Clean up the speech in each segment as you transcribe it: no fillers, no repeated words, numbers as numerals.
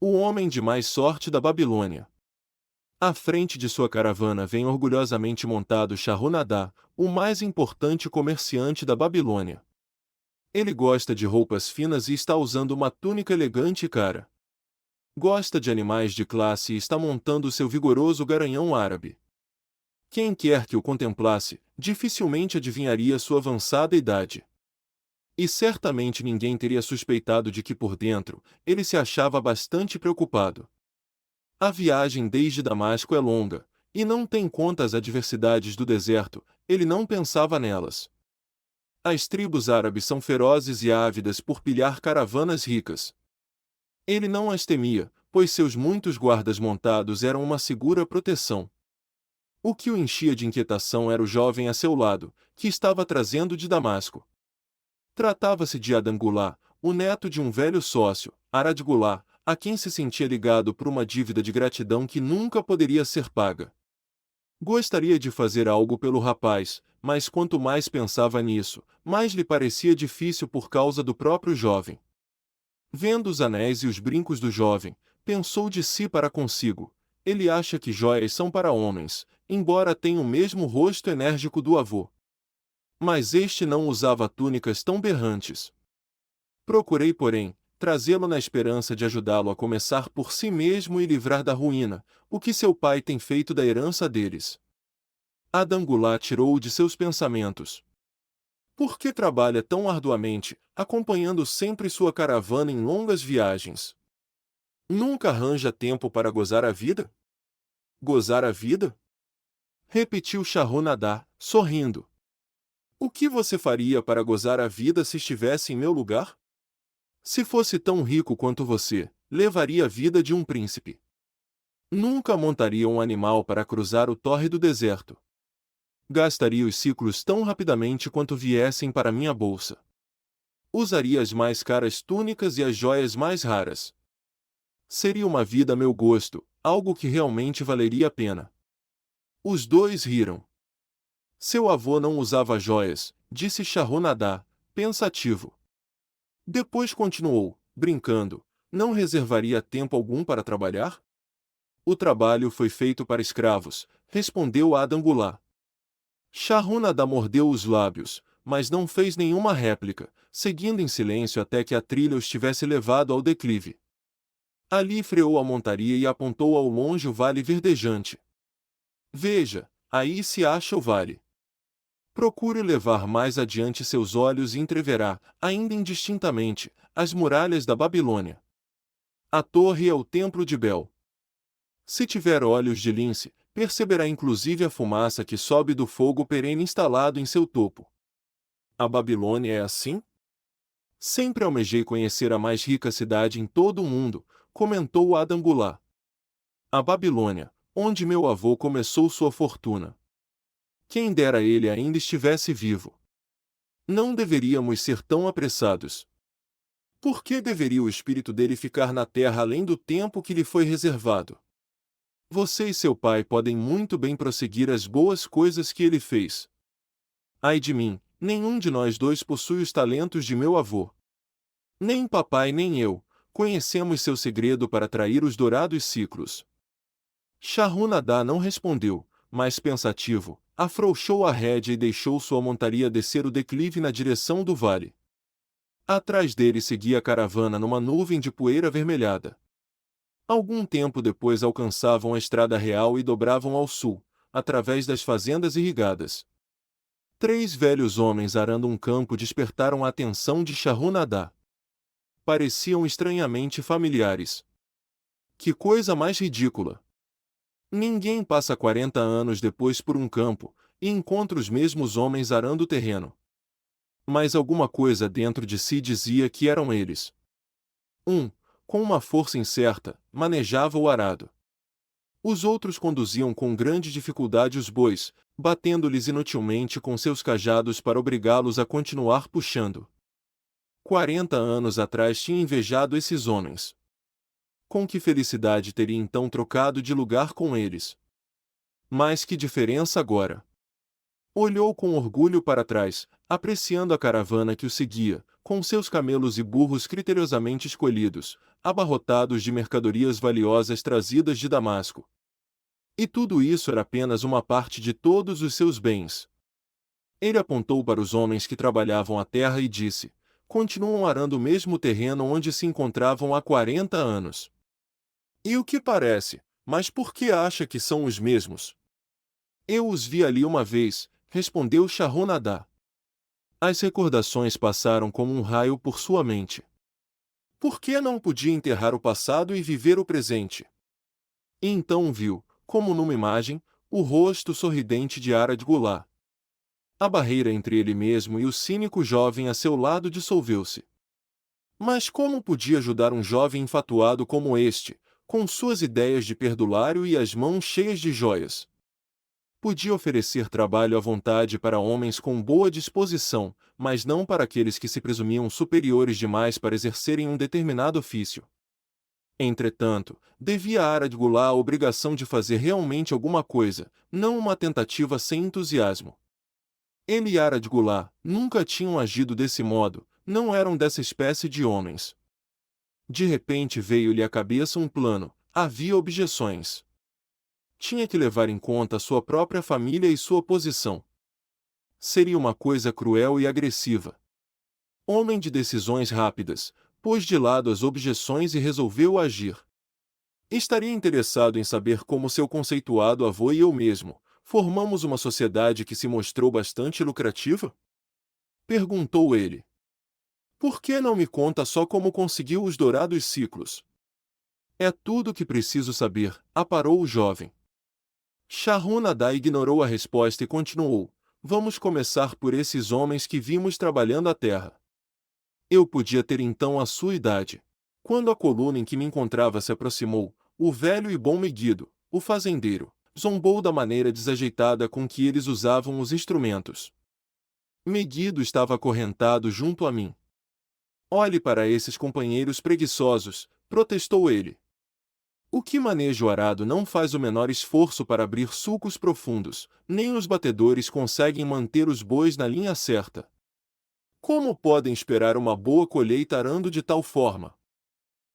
O homem de mais sorte da Babilônia. À frente de sua caravana vem orgulhosamente montado Shahunadá, o mais importante comerciante da Babilônia. Ele gosta de roupas finas e está usando uma túnica elegante e cara. Gosta de animais de classe e está montando seu vigoroso garanhão árabe. Quem quer que o contemplasse, dificilmente adivinharia sua avançada idade. E certamente ninguém teria suspeitado de que por dentro, ele se achava bastante preocupado. A viagem desde Damasco é longa, e não tem conta as adversidades do deserto, ele não pensava nelas. As tribos árabes são ferozes e ávidas por pilhar caravanas ricas. Ele não as temia, pois seus muitos guardas montados eram uma segura proteção. O que o enchia de inquietação era o jovem a seu lado, que estava trazendo de Damasco. Tratava-se de Adangulá, o neto de um velho sócio, Aradgulá, a quem se sentia ligado por uma dívida de gratidão que nunca poderia ser paga. Gostaria de fazer algo pelo rapaz, mas quanto mais pensava nisso, mais lhe parecia difícil por causa do próprio jovem. Vendo os anéis e os brincos do jovem, pensou de si para consigo: ele acha que joias são para homens, embora tenha o mesmo rosto enérgico do avô. Mas este não usava túnicas tão berrantes. Procurei, porém, trazê-lo na esperança de ajudá-lo a começar por si mesmo e livrar da ruína, o que seu pai tem feito da herança deles. Adangulá tirou-o de seus pensamentos. Por que trabalha tão arduamente, acompanhando sempre sua caravana em longas viagens? Nunca arranja tempo para gozar a vida? Gozar a vida? Repetiu Shahunadá, sorrindo. O que você faria para gozar a vida se estivesse em meu lugar? Se fosse tão rico quanto você, levaria a vida de um príncipe. Nunca montaria um animal para cruzar o tórrido deserto. Gastaria os ciclos tão rapidamente quanto viessem para minha bolsa. Usaria as mais caras túnicas e as joias mais raras. Seria uma vida a meu gosto, algo que realmente valeria a pena. Os dois riram. Seu avô não usava joias, disse Shahunadá, pensativo. Depois continuou, brincando: não reservaria tempo algum para trabalhar? O trabalho foi feito para escravos, respondeu Adangulá. Shahunadá mordeu os lábios, mas não fez nenhuma réplica, seguindo em silêncio até que a trilha os tivesse levado ao declive. Ali freou a montaria e apontou ao longe o vale verdejante. Veja, aí se acha o vale. Procure levar mais adiante seus olhos e entreverá, ainda indistintamente, as muralhas da Babilônia. A torre é o templo de Bel. Se tiver olhos de lince, perceberá inclusive a fumaça que sobe do fogo perene instalado em seu topo. A Babilônia é assim? Sempre almejei conhecer a mais rica cidade em todo o mundo, comentou Adangulá. A Babilônia, onde meu avô começou sua fortuna. Quem dera ele ainda estivesse vivo. Não deveríamos ser tão apressados. Por que deveria o espírito dele ficar na terra além do tempo que lhe foi reservado? Você e seu pai podem muito bem prosseguir as boas coisas que ele fez. Ai de mim, nenhum de nós dois possui os talentos de meu avô. Nem papai nem eu conhecemos seu segredo para atrair os dourados ciclos. Shahunadá não respondeu, mas pensativo, afrouxou a rédea e deixou sua montaria descer o declive na direção do vale. Atrás dele seguia a caravana numa nuvem de poeira avermelhada. Algum tempo depois alcançavam a estrada real e dobravam ao sul, através das fazendas irrigadas. 3 velhos homens arando um campo despertaram a atenção de Shahunadá. Pareciam estranhamente familiares. Que coisa mais ridícula! Ninguém passa 40 anos depois por um campo, e encontra os mesmos homens arando o terreno. Mas alguma coisa dentro de si dizia que eram eles. Um, com uma força incerta, manejava o arado. Os outros conduziam com grande dificuldade os bois, batendo-lhes inutilmente com seus cajados para obrigá-los a continuar puxando. 40 anos atrás tinha invejado esses homens. Com que felicidade teria então trocado de lugar com eles? Mas que diferença agora! Olhou com orgulho para trás, apreciando a caravana que o seguia, com seus camelos e burros criteriosamente escolhidos, abarrotados de mercadorias valiosas trazidas de Damasco. E tudo isso era apenas uma parte de todos os seus bens. Ele apontou para os homens que trabalhavam a terra e disse: continuam arando o mesmo terreno onde se encontravam há 40 anos. E o que parece, mas por que acha que são os mesmos? Eu os vi ali uma vez, respondeu Shahronadá. As recordações passaram como um raio por sua mente. Por que não podia enterrar o passado e viver o presente? E então viu, como numa imagem, o rosto sorridente de Arad-Gulá. A barreira entre ele mesmo e o cínico jovem a seu lado dissolveu-se. Mas como podia ajudar um jovem infatuado como este, com suas ideias de perdulário e as mãos cheias de joias? Podia oferecer trabalho à vontade para homens com boa disposição, mas não para aqueles que se presumiam superiores demais para exercerem um determinado ofício. Entretanto, devia a Arad-Gulá a obrigação de fazer realmente alguma coisa, não uma tentativa sem entusiasmo. Ele e Arad-Gulá nunca tinham agido desse modo, não eram dessa espécie de homens. De repente veio-lhe à cabeça um plano, havia objeções. Tinha que levar em conta sua própria família e sua posição. Seria uma coisa cruel e agressiva. Homem de decisões rápidas, pôs de lado as objeções e resolveu agir. Estaria interessado em saber como seu conceituado avô e eu mesmo formamos uma sociedade que se mostrou bastante lucrativa? Perguntou ele. Por que não me conta só como conseguiu os dourados ciclos? É tudo o que preciso saber, aparou o jovem. Shahronadá ignorou a resposta e continuou: vamos começar por esses homens que vimos trabalhando a terra. Eu podia ter então a sua idade. Quando a coluna em que me encontrava se aproximou, o velho e bom Meguido, o fazendeiro, zombou da maneira desajeitada com que eles usavam os instrumentos. Meguido estava acorrentado junto a mim. Olhe para esses companheiros preguiçosos, protestou ele. O que maneja o arado não faz o menor esforço para abrir sulcos profundos, nem os batedores conseguem manter os bois na linha certa. Como podem esperar uma boa colheita arando de tal forma?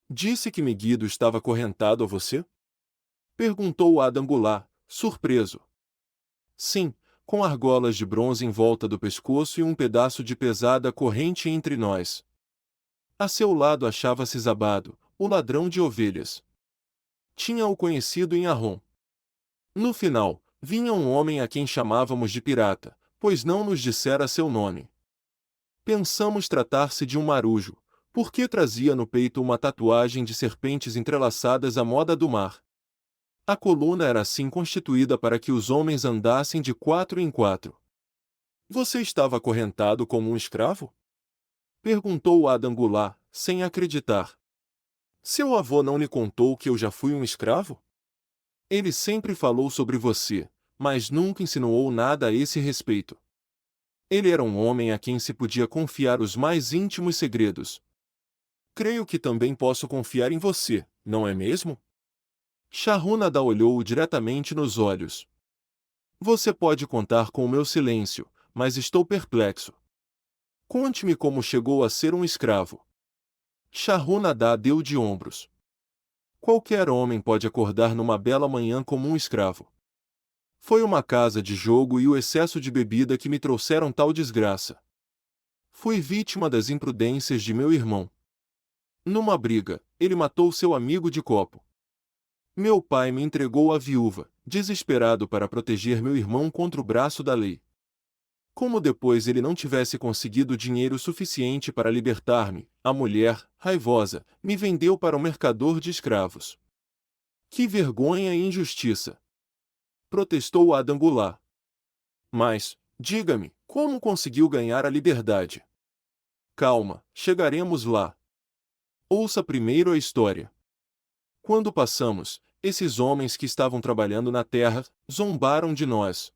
Disse que Meguido estava acorrentado a você? Perguntou Adangulá, surpreso. Sim, com argolas de bronze em volta do pescoço e um pedaço de pesada corrente entre nós. A seu lado achava-se Zabado, o ladrão de ovelhas. Tinha-o conhecido em Arrom. No final, vinha um homem a quem chamávamos de pirata, pois não nos dissera seu nome. Pensamos tratar-se de um marujo, porque trazia no peito uma tatuagem de serpentes entrelaçadas à moda do mar. A coluna era assim constituída para que os homens andassem de 4 em 4. Você estava acorrentado como um escravo? Perguntou Adangulá, sem acreditar. Seu avô não lhe contou que eu já fui um escravo? Ele sempre falou sobre você, mas nunca insinuou nada a esse respeito. Ele era um homem a quem se podia confiar os mais íntimos segredos. Creio que também posso confiar em você, não é mesmo? Shahronadá olhou-o diretamente nos olhos. Você pode contar com o meu silêncio, mas estou perplexo. Conte-me como chegou a ser um escravo. Shahronadá deu de ombros. Qualquer homem pode acordar numa bela manhã como um escravo. Foi uma casa de jogo e o excesso de bebida que me trouxeram tal desgraça. Fui vítima das imprudências de meu irmão. Numa briga, ele matou seu amigo de copo. Meu pai me entregou à viúva, desesperado para proteger meu irmão contra o braço da lei. Como depois ele não tivesse conseguido dinheiro suficiente para libertar-me, a mulher, raivosa, me vendeu para um mercador de escravos. Que vergonha e injustiça! Protestou Adangulá. Mas, diga-me, como conseguiu ganhar a liberdade? Calma, chegaremos lá. Ouça primeiro a história. Quando passamos, esses homens que estavam trabalhando na terra, zombaram de nós.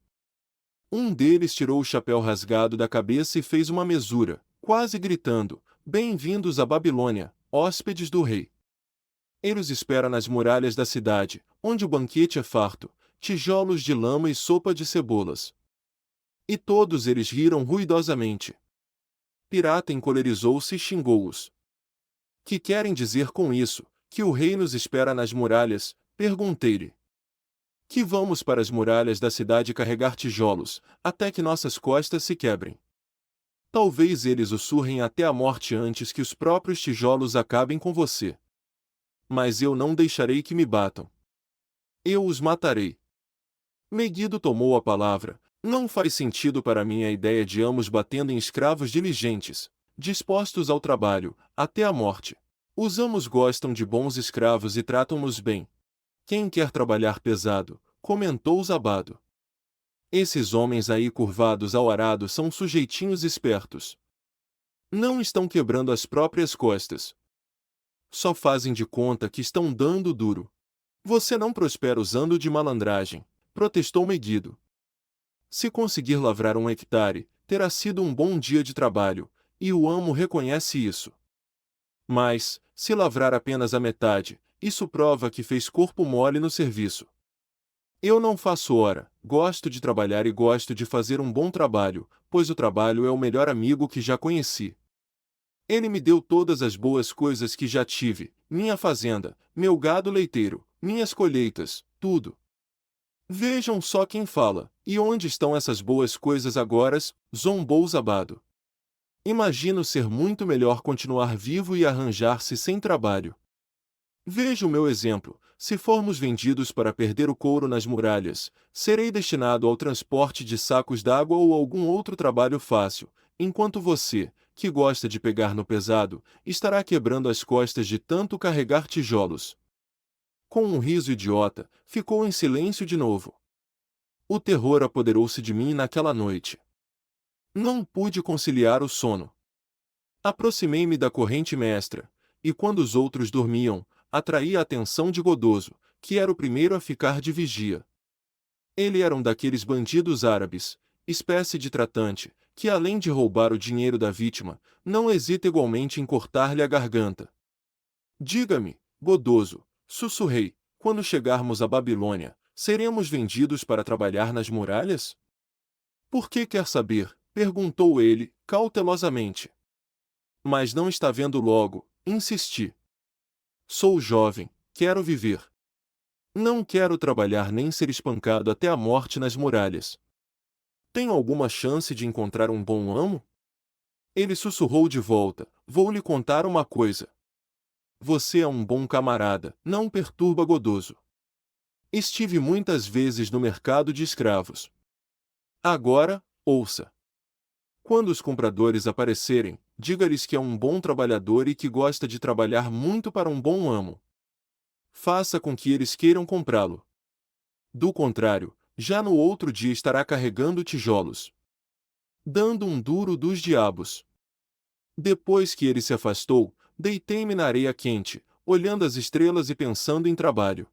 Um deles tirou o chapéu rasgado da cabeça e fez uma mesura, quase gritando: Bem-vindos à Babilônia, hóspedes do rei. Ele os espera nas muralhas da cidade, onde o banquete é farto, tijolos de lama e sopa de cebolas. E todos eles riram ruidosamente. Pirata encolerizou-se e xingou-os. Que querem dizer com isso? Que o rei nos espera nas muralhas? Perguntei-lhe. Que vamos para as muralhas da cidade carregar tijolos, até que nossas costas se quebrem. Talvez eles o surrem até a morte antes que os próprios tijolos acabem com você. Mas eu não deixarei que me batam. Eu os matarei. Megiddo tomou a palavra. Não faz sentido para mim a ideia de ambos batendo em escravos diligentes, dispostos ao trabalho, até a morte. Os amos gostam de bons escravos e tratam-nos bem. Quem quer trabalhar pesado? Comentou Zabado. Esses homens aí curvados ao arado são sujeitinhos espertos. Não estão quebrando as próprias costas. Só fazem de conta que estão dando duro. Você não prospera usando de malandragem, protestou Megiddo. Se conseguir lavrar 1 hectare, terá sido um bom dia de trabalho, e o amo reconhece isso. Mas, se lavrar apenas a metade, isso prova que fez corpo mole no serviço. Eu não faço hora, gosto de trabalhar e gosto de fazer um bom trabalho, pois o trabalho é o melhor amigo que já conheci. Ele me deu todas as boas coisas que já tive, minha fazenda, meu gado leiteiro, minhas colheitas, tudo. Vejam só quem fala, e onde estão essas boas coisas agora? Zombou Zabado. Imagino ser muito melhor continuar vivo e arranjar-se sem trabalho. Veja o meu exemplo, se formos vendidos para perder o couro nas muralhas, serei destinado ao transporte de sacos d'água ou algum outro trabalho fácil, enquanto você, que gosta de pegar no pesado, estará quebrando as costas de tanto carregar tijolos. Com um riso idiota, ficou em silêncio de novo. O terror apoderou-se de mim naquela noite. Não pude conciliar o sono. Aproximei-me da corrente mestra, e quando os outros dormiam, atraí a atenção de Godoso, que era o primeiro a ficar de vigia. Ele era um daqueles bandidos árabes, espécie de tratante, que além de roubar o dinheiro da vítima, não hesita igualmente em cortar-lhe a garganta. Diga-me, Godoso, sussurrei, quando chegarmos à Babilônia, seremos vendidos para trabalhar nas muralhas? Por que quer saber? Perguntou ele, cautelosamente. Mas não está vendo logo, insisti. Sou jovem, quero viver. Não quero trabalhar nem ser espancado até a morte nas muralhas. Tenho alguma chance de encontrar um bom amo? Ele sussurrou de volta, vou lhe contar uma coisa. Você é um bom camarada, não perturba Godoso. Estive muitas vezes no mercado de escravos. Agora, ouça. Quando os compradores aparecerem, diga-lhes que é um bom trabalhador e que gosta de trabalhar muito para um bom amo. Faça com que eles queiram comprá-lo. Do contrário, já no outro dia estará carregando tijolos. Dando um duro dos diabos. Depois que ele se afastou, deitei-me na areia quente, olhando as estrelas e pensando em trabalho.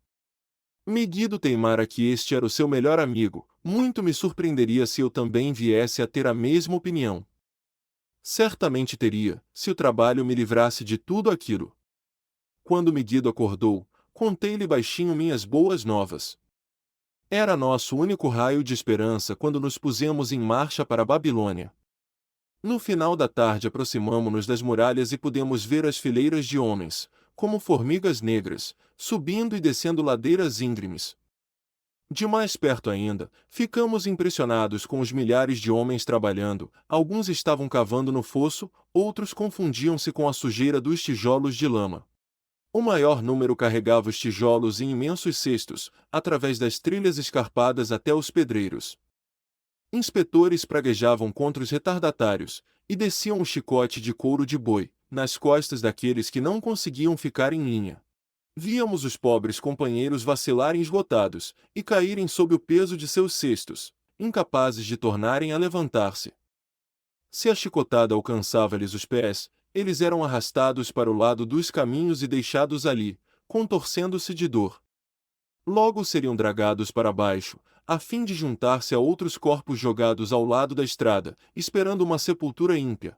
Megiddo teimara que este era o seu melhor amigo, muito me surpreenderia se eu também viesse a ter a mesma opinião. Certamente teria, se o trabalho me livrasse de tudo aquilo. Quando Megiddo acordou, contei-lhe baixinho minhas boas novas. Era nosso único raio de esperança quando nos pusemos em marcha para a Babilônia. No final da tarde aproximamo-nos das muralhas e pudemos ver as fileiras de homens, como formigas negras, subindo e descendo ladeiras íngremes. De mais perto ainda, ficamos impressionados com os milhares de homens trabalhando, alguns estavam cavando no fosso, outros confundiam-se com a sujeira dos tijolos de lama. O maior número carregava os tijolos em imensos cestos, através das trilhas escarpadas até os pedreiros. Inspetores praguejavam contra os retardatários, e desciam o chicote de couro de boi, nas costas daqueles que não conseguiam ficar em linha. Víamos os pobres companheiros vacilarem esgotados, e caírem sob o peso de seus cestos, incapazes de tornarem a levantar-se. Se a chicotada alcançava-lhes os pés, eles eram arrastados para o lado dos caminhos e deixados ali, contorcendo-se de dor. Logo seriam dragados para baixo, a fim de juntar-se a outros corpos jogados ao lado da estrada, esperando uma sepultura ímpia.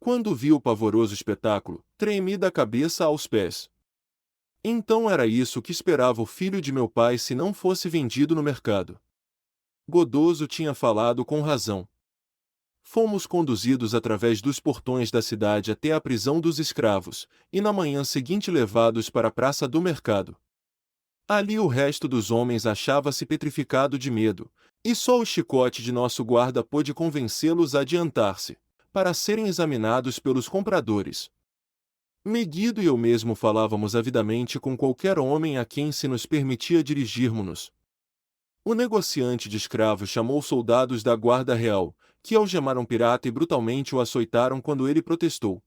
Quando vi o pavoroso espetáculo, tremi da cabeça aos pés. Então era isso que esperava o filho de meu pai se não fosse vendido no mercado. Godoso tinha falado com razão. Fomos conduzidos através dos portões da cidade até a prisão dos escravos, e na manhã seguinte levados para a praça do mercado. Ali o resto dos homens achava-se petrificado de medo, e só o chicote de nosso guarda pôde convencê-los a adiantar-se, para serem examinados pelos compradores. Megiddo e eu mesmo falávamos avidamente com qualquer homem a quem se nos permitia dirigirmos-nos. O negociante de escravos chamou soldados da guarda real, que algemaram o pirata e brutalmente o açoitaram quando ele protestou.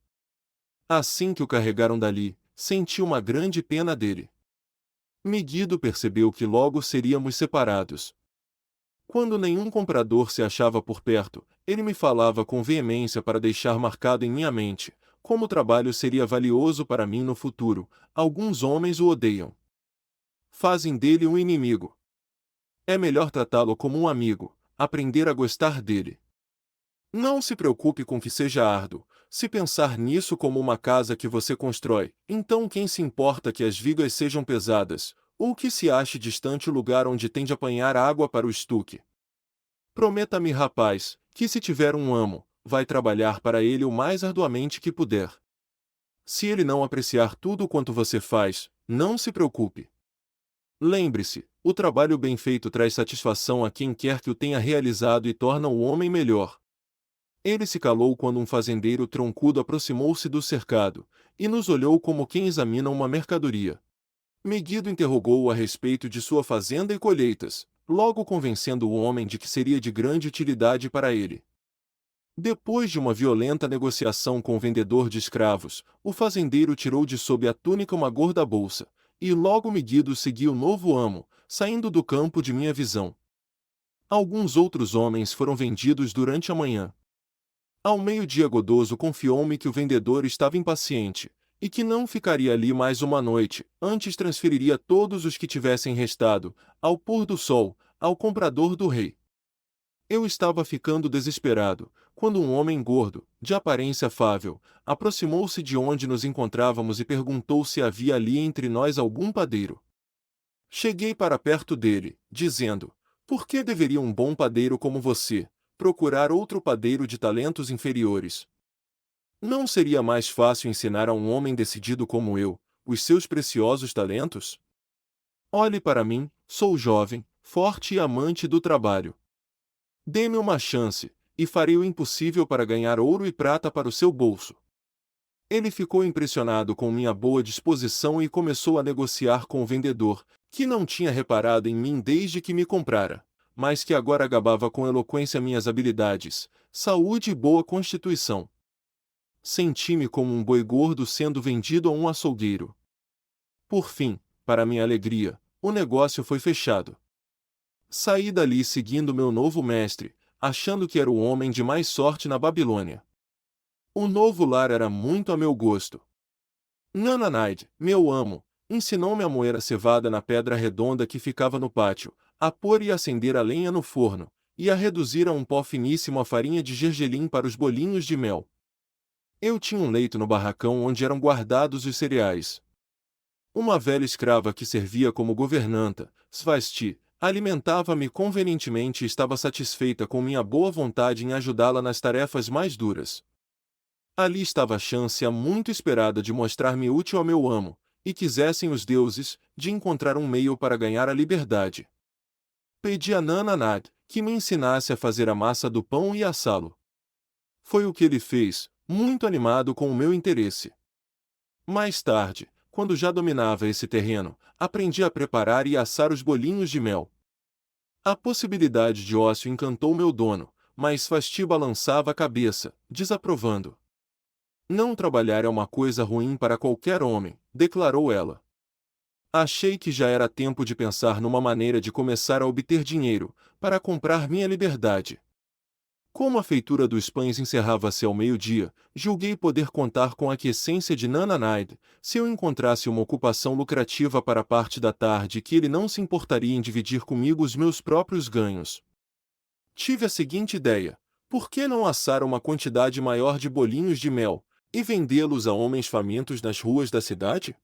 Assim que o carregaram dali, senti uma grande pena dele. Megiddo percebeu que logo seríamos separados. Quando nenhum comprador se achava por perto, ele me falava com veemência para deixar marcado em minha mente, como o trabalho seria valioso para mim no futuro. Alguns homens o odeiam. Fazem dele um inimigo. É melhor tratá-lo como um amigo, aprender a gostar dele. Não se preocupe com que seja árduo. Se pensar nisso como uma casa que você constrói, então quem se importa que as vigas sejam pesadas, ou que se ache distante o lugar onde tem de apanhar água para o estuque? Prometa-me, rapaz, que se tiver um amo, vai trabalhar para ele o mais arduamente que puder. Se ele não apreciar tudo quanto você faz, não se preocupe. Lembre-se, o trabalho bem feito traz satisfação a quem quer que o tenha realizado e torna o homem melhor. Ele se calou quando um fazendeiro troncudo aproximou-se do cercado, e nos olhou como quem examina uma mercadoria. Megiddo interrogou-o a respeito de sua fazenda e colheitas, logo convencendo o homem de que seria de grande utilidade para ele. Depois de uma violenta negociação com o vendedor de escravos, o fazendeiro tirou de sob a túnica uma gorda bolsa, e logo Megiddo seguiu o novo amo, saindo do campo de minha visão. Alguns outros homens foram vendidos durante a manhã. Ao meio-dia Godoso confiou-me que o vendedor estava impaciente, e que não ficaria ali mais uma noite, antes transferiria todos os que tivessem restado, ao pôr do sol, ao comprador do rei. Eu estava ficando desesperado, quando um homem gordo, de aparência afável, aproximou-se de onde nos encontrávamos e perguntou se havia ali entre nós algum padeiro. Cheguei para perto dele, dizendo: "Por que deveria um bom padeiro como você procurar outro padeiro de talentos inferiores? Não seria mais fácil ensinar a um homem decidido como eu, os seus preciosos talentos? Olhe para mim, sou jovem, forte e amante do trabalho. Dê-me uma chance, e farei o impossível para ganhar ouro e prata para o seu bolso." Ele ficou impressionado com minha boa disposição e começou a negociar com o vendedor, que não tinha reparado em mim desde que me comprara, mas que agora gabava com eloquência minhas habilidades, saúde e boa constituição. Senti-me como um boi gordo sendo vendido a um açougueiro. Por fim, para minha alegria, o negócio foi fechado. Saí dali seguindo meu novo mestre, achando que era o homem de mais sorte na Babilônia. O novo lar era muito a meu gosto. Nananide, meu amo, ensinou-me a moer a cevada na pedra redonda que ficava no pátio, a pôr e acender a lenha no forno, e a reduzir a um pó finíssimo a farinha de gergelim para os bolinhos de mel. Eu tinha um leito no barracão onde eram guardados os cereais. Uma velha escrava que servia como governanta, Svasti, alimentava-me convenientemente e estava satisfeita com minha boa vontade em ajudá-la nas tarefas mais duras. Ali estava a chance há muito esperada de mostrar-me útil ao meu amo, e quisessem os deuses, de encontrar um meio para ganhar a liberdade. Pedi a Nananad que me ensinasse a fazer a massa do pão e assá-lo. Foi o que ele fez, muito animado com o meu interesse. Mais tarde, quando já dominava esse terreno, aprendi a preparar e assar os bolinhos de mel. A possibilidade de ócio encantou meu dono, mas Svasti balançava a cabeça, desaprovando. "Não trabalhar é uma coisa ruim para qualquer homem", declarou ela. Achei que já era tempo de pensar numa maneira de começar a obter dinheiro, para comprar minha liberdade. Como a feitura dos pães encerrava-se ao meio-dia, julguei poder contar com a aquiescência de Nananide, se eu encontrasse uma ocupação lucrativa para a parte da tarde e que ele não se importaria em dividir comigo os meus próprios ganhos. Tive a seguinte ideia: por que não assar uma quantidade maior de bolinhos de mel, e vendê-los a homens famintos nas ruas da cidade?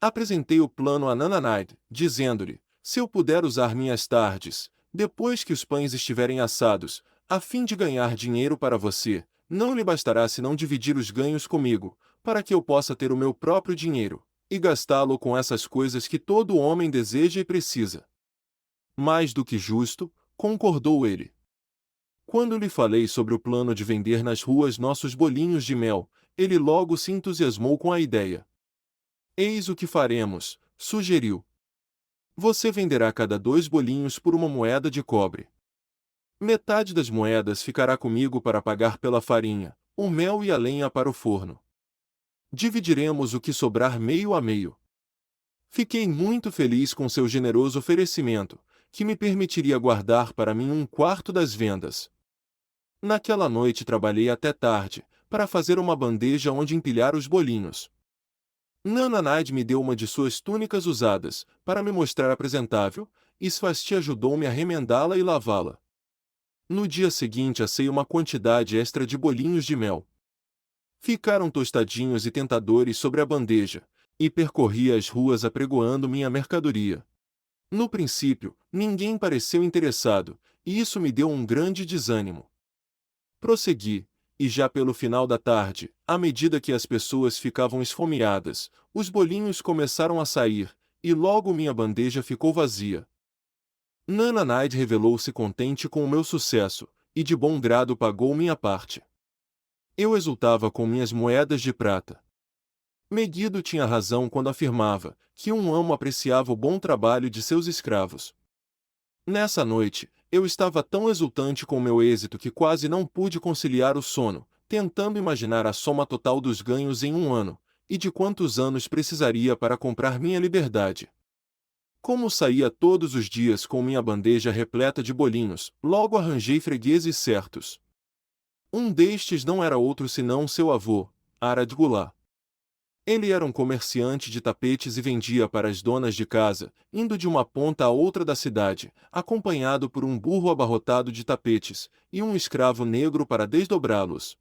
Apresentei o plano a Nananide, dizendo-lhe: se eu puder usar minhas tardes, depois que os pães estiverem assados, a fim de ganhar dinheiro para você, não lhe bastará senão dividir os ganhos comigo, para que eu possa ter o meu próprio dinheiro, e gastá-lo com essas coisas que todo homem deseja e precisa. Mais do que justo, concordou ele. Quando lhe falei sobre o plano de vender nas ruas nossos bolinhos de mel, ele logo se entusiasmou com a ideia. Eis o que faremos, sugeriu. Você venderá cada 2 bolinhos por uma moeda de cobre. Metade das moedas ficará comigo para pagar pela farinha, o mel e a lenha para o forno. Dividiremos o que sobrar meio a meio. Fiquei muito feliz com seu generoso oferecimento, que me permitiria guardar para mim 1/4 das vendas. Naquela noite trabalhei até tarde, para fazer uma bandeja onde empilhar os bolinhos. Nana Naide me deu uma de suas túnicas usadas, para me mostrar apresentável, e Svasti ajudou-me a remendá-la e lavá-la. No dia seguinte assei uma quantidade extra de bolinhos de mel. Ficaram tostadinhos e tentadores sobre a bandeja, e percorri as ruas apregoando minha mercadoria. No princípio, ninguém pareceu interessado, e isso me deu um grande desânimo. Prossegui, e já pelo final da tarde, à medida que as pessoas ficavam esfomeadas, os bolinhos começaram a sair, e logo minha bandeja ficou vazia. Nana Naide revelou-se contente com o meu sucesso, e de bom grado pagou minha parte. Eu exultava com minhas moedas de prata. Megiddo tinha razão quando afirmava que um amo apreciava o bom trabalho de seus escravos. Nessa noite, eu estava tão exultante com meu êxito que quase não pude conciliar o sono, tentando imaginar a soma total dos ganhos em um ano, e de quantos anos precisaria para comprar minha liberdade. Como saía todos os dias com minha bandeja repleta de bolinhos, logo arranjei fregueses certos. Um destes não era outro senão seu avô, Arad Gullah. Ele era um comerciante de tapetes e vendia para as donas de casa, indo de uma ponta a outra da cidade, acompanhado por um burro abarrotado de tapetes, e um escravo negro para desdobrá-los.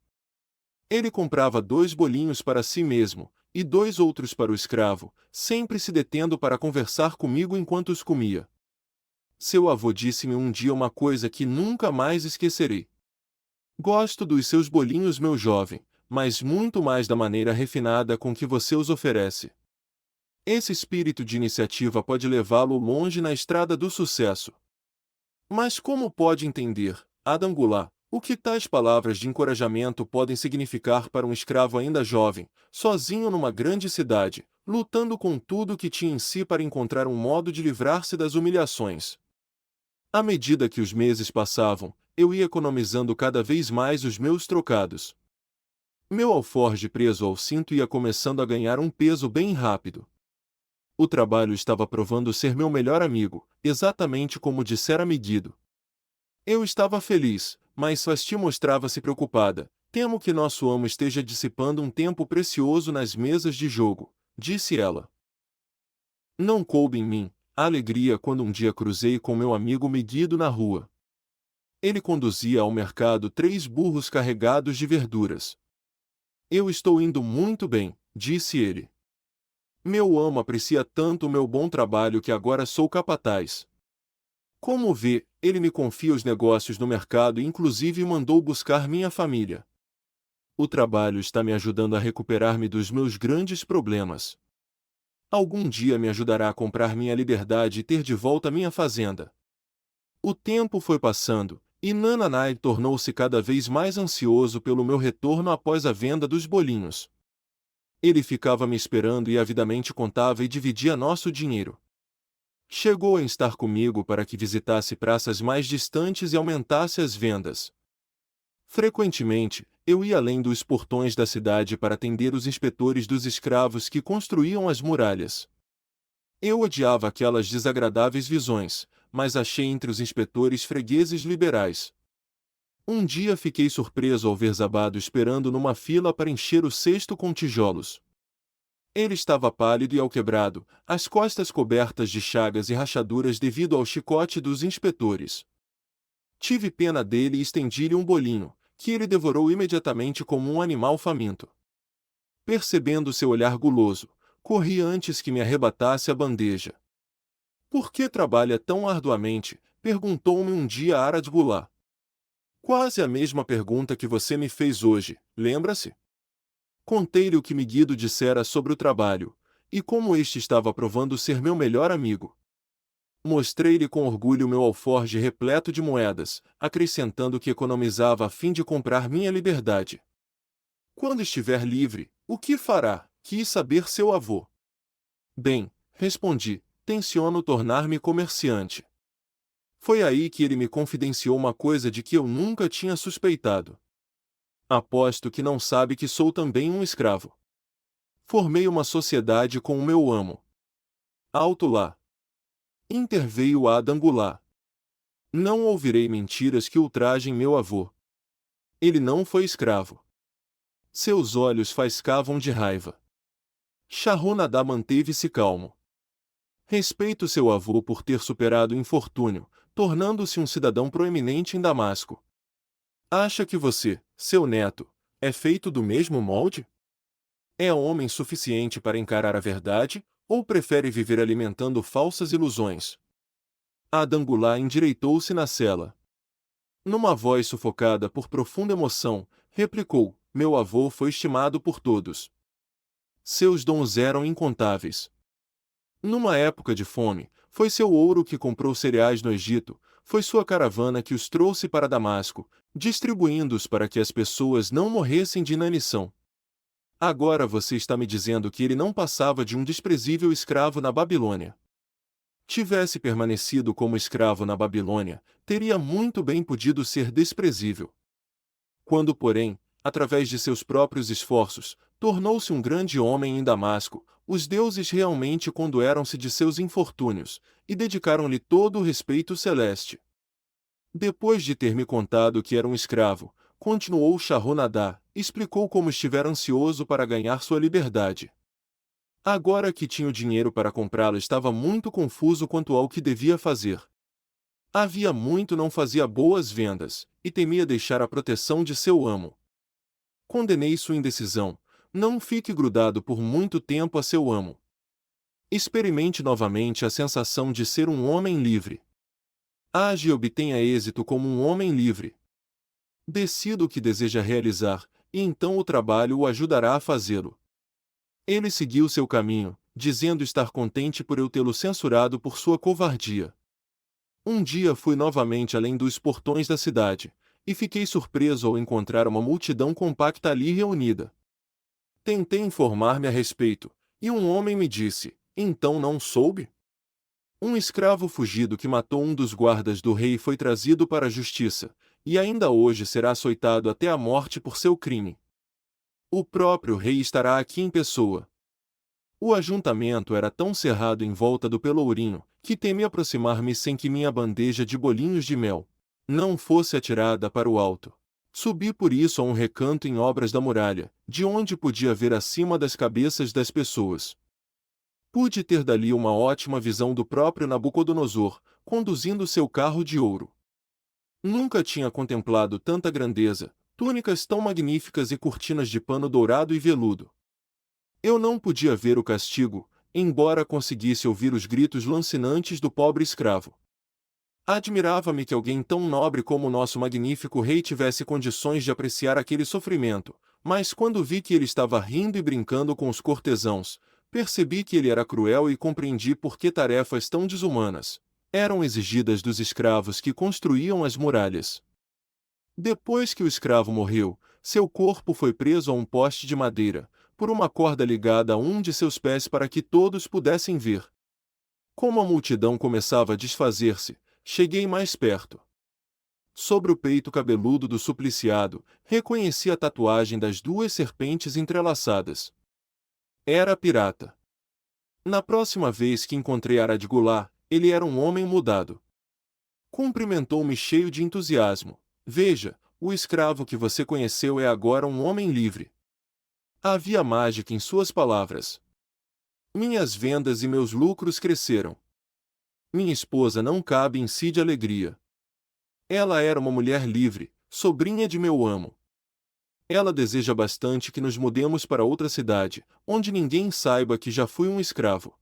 Ele comprava 2 bolinhos para si mesmo, e 2 outros para o escravo, sempre se detendo para conversar comigo enquanto os comia. Seu avô disse-me um dia uma coisa que nunca mais esquecerei. Gosto dos seus bolinhos, meu jovem, mas muito mais da maneira refinada com que você os oferece. Esse espírito de iniciativa pode levá-lo longe na estrada do sucesso. Mas como pode entender, Adam Gullah, o que tais palavras de encorajamento podem significar para um escravo ainda jovem, sozinho numa grande cidade, lutando com tudo o que tinha em si para encontrar um modo de livrar-se das humilhações? À medida que os meses passavam, eu ia economizando cada vez mais os meus trocados. Meu alforje preso ao cinto ia começando a ganhar um peso bem rápido. O trabalho estava provando ser meu melhor amigo, exatamente como dissera Megiddo. Eu estava feliz, mas Svasti mostrava-se preocupada. Temo que nosso amo esteja dissipando um tempo precioso nas mesas de jogo, disse ela. Não coube em mim a alegria quando um dia cruzei com meu amigo Megiddo na rua. Ele conduzia ao mercado 3 burros carregados de verduras. Eu estou indo muito bem, disse ele. Meu amo aprecia tanto o meu bom trabalho que agora sou capataz. Como vê, ele me confia os negócios no mercado e inclusive mandou buscar minha família. O trabalho está me ajudando a recuperar-me dos meus grandes problemas. Algum dia me ajudará a comprar minha liberdade e ter de volta minha fazenda. O tempo foi passando, e Nana Naide tornou-se cada vez mais ansioso pelo meu retorno após a venda dos bolinhos. Ele ficava me esperando e avidamente contava e dividia nosso dinheiro. Chegou a estar comigo para que visitasse praças mais distantes e aumentasse as vendas. Frequentemente, eu ia além dos portões da cidade para atender os inspetores dos escravos que construíam as muralhas. Eu odiava aquelas desagradáveis visões, mas achei entre os inspetores fregueses liberais. Um dia fiquei surpreso ao ver Zabado esperando numa fila para encher o cesto com tijolos. Ele estava pálido e alquebrado, as costas cobertas de chagas e rachaduras devido ao chicote dos inspetores. Tive pena dele e estendi-lhe um bolinho, que ele devorou imediatamente como um animal faminto. Percebendo seu olhar guloso, corri antes que me arrebatasse a bandeja. Por que trabalha tão arduamente? perguntou-me um dia Aradgulá. Quase a mesma pergunta que você me fez hoje, lembra-se? Contei-lhe o que Megiddo dissera sobre o trabalho, e como este estava provando ser meu melhor amigo. Mostrei-lhe com orgulho meu alforje repleto de moedas, acrescentando que economizava a fim de comprar minha liberdade. Quando estiver livre, o que fará? Quis saber seu avô. Bem, respondi, tenciono tornar-me comerciante. Foi aí que ele me confidenciou uma coisa de que eu nunca tinha suspeitado. Aposto que não sabe que sou também um escravo. Formei uma sociedade com o meu amo. Alto lá. Interveio Adangulá. Não ouvirei mentiras que ultrajem meu avô. Ele não foi escravo. Seus olhos faiscavam de raiva. Shahronadá manteve-se calmo. Respeito seu avô por ter superado o infortúnio, tornando-se um cidadão proeminente em Damasco. Acha que você, seu neto, é feito do mesmo molde? É homem suficiente para encarar a verdade, ou prefere viver alimentando falsas ilusões? Adangulá endireitou-se na cela. Numa voz sufocada por profunda emoção, replicou: meu avô foi estimado por todos. Seus dons eram incontáveis. Numa época de fome, foi seu ouro que comprou cereais no Egito, foi sua caravana que os trouxe para Damasco, distribuindo-os para que as pessoas não morressem de inanição. Agora você está me dizendo que ele não passava de um desprezível escravo na Babilônia. Tivesse permanecido como escravo na Babilônia, teria muito bem podido ser desprezível. Quando, porém, através de seus próprios esforços, tornou-se um grande homem em Damasco, os deuses realmente condoeram-se de seus infortúnios, e dedicaram-lhe todo o respeito celeste. Depois de ter me contado que era um escravo, continuou Shahronadá, explicou como estivera ansioso para ganhar sua liberdade. Agora que tinha o dinheiro para comprá-lo, estava muito confuso quanto ao que devia fazer. Havia muito não fazia boas vendas, e temia deixar a proteção de seu amo. Condenei sua indecisão. Não fique grudado por muito tempo a seu amo. Experimente novamente a sensação de ser um homem livre. Age e obtenha êxito como um homem livre. Decida o que deseja realizar, e então o trabalho o ajudará a fazê-lo. Ele seguiu seu caminho, dizendo estar contente por eu tê-lo censurado por sua covardia. Um dia fui novamente além dos portões da cidade, e fiquei surpreso ao encontrar uma multidão compacta ali reunida. Tentei informar-me a respeito, e um homem me disse: então não soube? Um escravo fugido que matou um dos guardas do rei foi trazido para a justiça, e ainda hoje será açoitado até a morte por seu crime. O próprio rei estará aqui em pessoa. O ajuntamento era tão cerrado em volta do Pelourinho, que temi aproximar-me sem que minha bandeja de bolinhos de mel não fosse atirada para o alto. Subi por isso a um recanto em obras da muralha, de onde podia ver acima das cabeças das pessoas. Pude ter dali uma ótima visão do próprio Nabucodonosor, conduzindo seu carro de ouro. Nunca tinha contemplado tanta grandeza, túnicas tão magníficas e cortinas de pano dourado e veludo. Eu não podia ver o castigo, embora conseguisse ouvir os gritos lancinantes do pobre escravo. Admirava-me que alguém tão nobre como o nosso magnífico rei tivesse condições de apreciar aquele sofrimento, mas quando vi que ele estava rindo e brincando com os cortesãos, percebi que ele era cruel e compreendi por que tarefas tão desumanas eram exigidas dos escravos que construíam as muralhas. Depois que o escravo morreu, seu corpo foi preso a um poste de madeira, por uma corda ligada a um de seus pés para que todos pudessem ver. Como a multidão começava a desfazer-se, cheguei mais perto. Sobre o peito cabeludo do supliciado, reconheci a tatuagem das duas serpentes entrelaçadas. Era pirata. Na próxima vez que encontrei Aradgulá, ele era um homem mudado. Cumprimentou-me cheio de entusiasmo. Veja, o escravo que você conheceu é agora um homem livre. Havia mágica em suas palavras. Minhas vendas e meus lucros cresceram. Minha esposa não cabe em si de alegria. Ela era uma mulher livre, sobrinha de meu amo. Ela deseja bastante que nos mudemos para outra cidade, onde ninguém saiba que já fui um escravo.